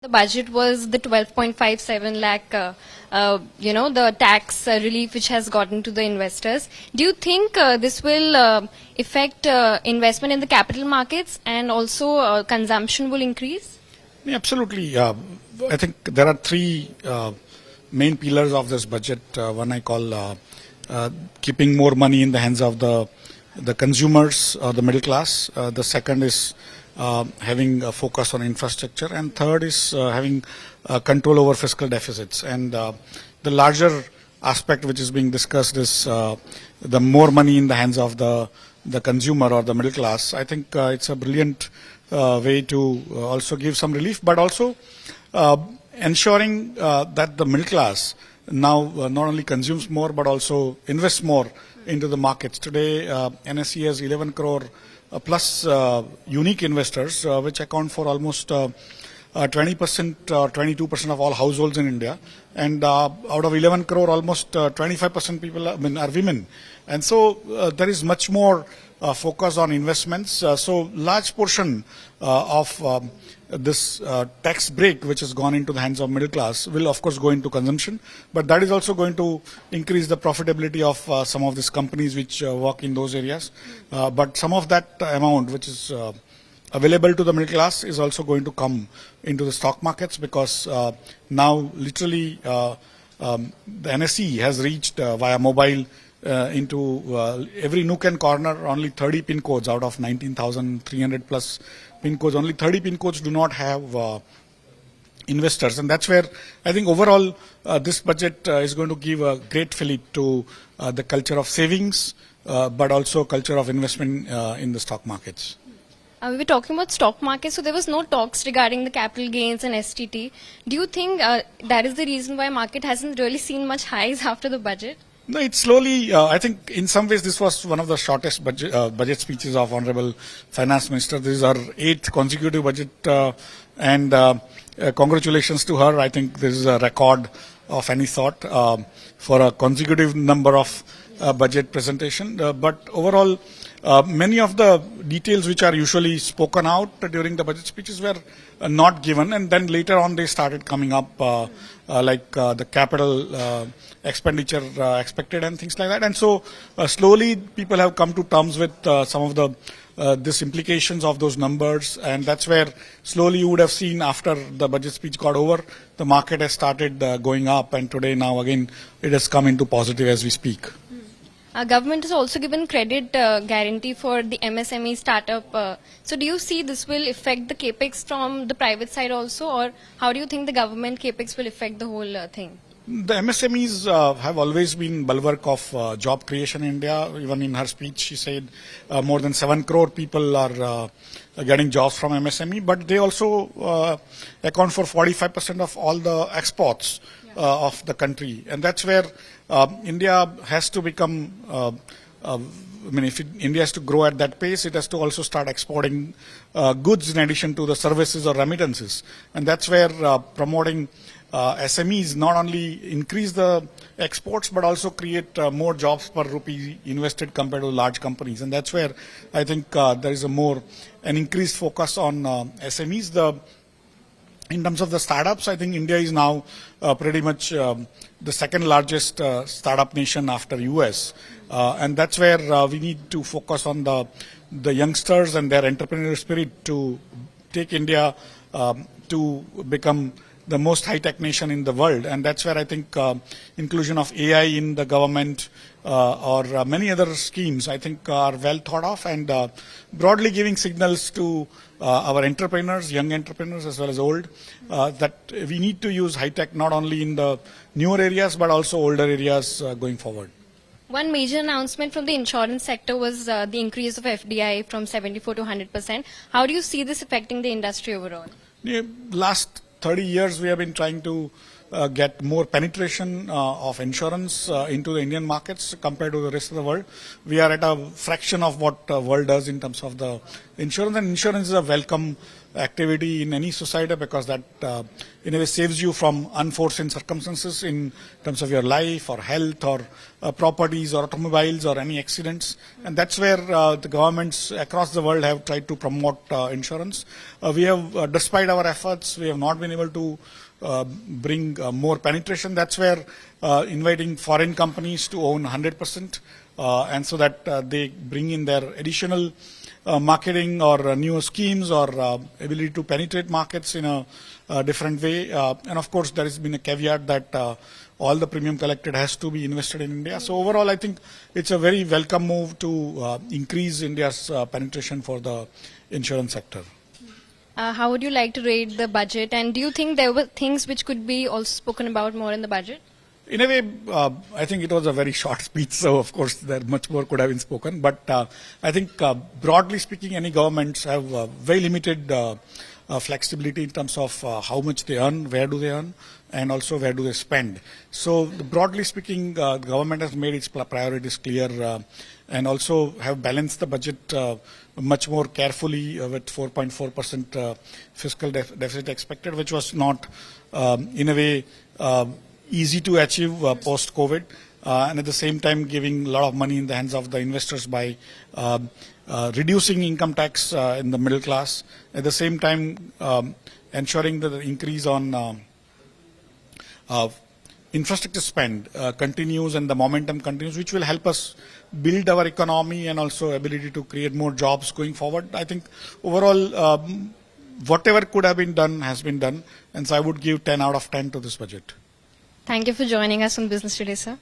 The budget was the 12.57 lakh, the tax relief which has gotten to the investors. Do you think this will affect investment in the capital markets and also consumption will increase? Yeah, absolutely. I think there are three main pillars of this budget. One I call keeping more money in the hands of the consumers, the middle class. The second is having a focus on infrastructure, and third is having control over fiscal deficits. And the larger aspect which is being discussed is the more money in the hands of the consumer or the middle class. I think it's a brilliant way to also give some relief, but also ensuring that the middle class now not only consumes more but also invests more into the markets. Today, NSE has 11 crore plus unique investors, which account for almost 20% or 22% of all households in India. And out of 11 crore, almost 25% people are women. And so there is much more focus on investments. So large portion of this tax break which has gone into the hands of middle class will of course go into consumption, but that is also going to increase the profitability of some of these companies which work in those areas. But some of that amount which is available to the middle class is also going to come into the stock markets, because now literally the NSE has reached via mobile into every nook and corner. Only 30 pin codes out of 19,300 plus pin codes, only 30 pin codes do not have investors, and that's where I think overall this budget is going to give a great fillip to the culture of savings, but also culture of investment in the stock markets. We were talking about stock market, so there was no talks regarding the capital gains and STT. Do you think that is the reason why market hasn't really seen much highs after the budget? No, it's slowly. I think in some ways this was one of the shortest budget speeches of Honorable Finance Minister. This is our 8th consecutive budget, and congratulations to her. I think this is a record of any sort for a consecutive number of budget presentation. But overall, many of the details which are usually spoken out during the budget speeches were not given, and then later on they started coming up, like the capital expenditure expected and things like that. And so slowly people have come to terms with some of the this implications of those numbers, and that's where slowly you would have seen after the budget speech got over, the market has started going up, and today now again it has come into positive as we speak. Government has also given credit guarantee for the MSME startup. So do you see this will affect the capex from the private side also, or how do you think the government capex will affect the whole thing? The MSMEs have always been bulwark of job creation in India. Even in her speech, she said more than 7 crore people are getting jobs from MSME, but they also account for 45% of all the exports of the country. And that's where India has to become, if India has to grow at that pace, it has to also start exporting goods in addition to the services or remittances. And that's where promoting SMEs not only increase the exports but also create more jobs per rupee invested compared to large companies. And that's where I think there is an increased focus on SMEs. In terms of the startups, I think India is now pretty much the second largest startup nation after US. And that's where we need to focus on the youngsters and their entrepreneurial spirit to take India to become the most high-tech nation in the world. And that's where I think inclusion of AI in the government or many other schemes, I think are well thought of, and broadly giving signals to our entrepreneurs, young entrepreneurs as well as old, that we need to use high-tech not only in the newer areas but also older areas going forward. One major announcement from the insurance sector was the increase of FDI from 74 to 100%. How do you see this affecting the industry overall? Last 30 years we have been trying to get more penetration of insurance into the Indian markets compared to the rest of the world. We are at a fraction of what the world does in terms of the insurance, and insurance is a welcome activity in any society, because that in a way saves you from unforeseen circumstances in terms of your life or health or properties or automobiles or any accidents. And that's where the governments across the world have tried to promote insurance. We have, despite our efforts, we have not been able to bring more penetration. That's where inviting foreign companies to own 100%, and so that they bring in their additional marketing or new schemes or ability to penetrate markets in a different way. And of course, there has been a caveat that all the premium collected has to be invested in India. So overall, I think it's a very welcome move to increase India's penetration for the insurance sector. How would you like to rate the budget, and do you think there were things which could be also spoken about more in the budget? In a way, I think it was a very short speech, so of course there much more could have been spoken. But I think broadly speaking, any governments have very limited flexibility in terms of how much they earn, where do they earn, and also where do they spend. So broadly speaking, the government has made its priorities clear and also have balanced the budget much more carefully with 4.4% fiscal deficit expected, which was not in a way easy to achieve post-COVID, and at the same time giving a lot of money in the hands of the investors by reducing income tax in the middle class, at the same time ensuring that the increase on infrastructure spend continues and the momentum continues, which will help us build our economy and also ability to create more jobs going forward. I think overall, whatever could have been done has been done, and so I would give 10 out of 10 to this budget. Thank you for joining us on Business Today, sir.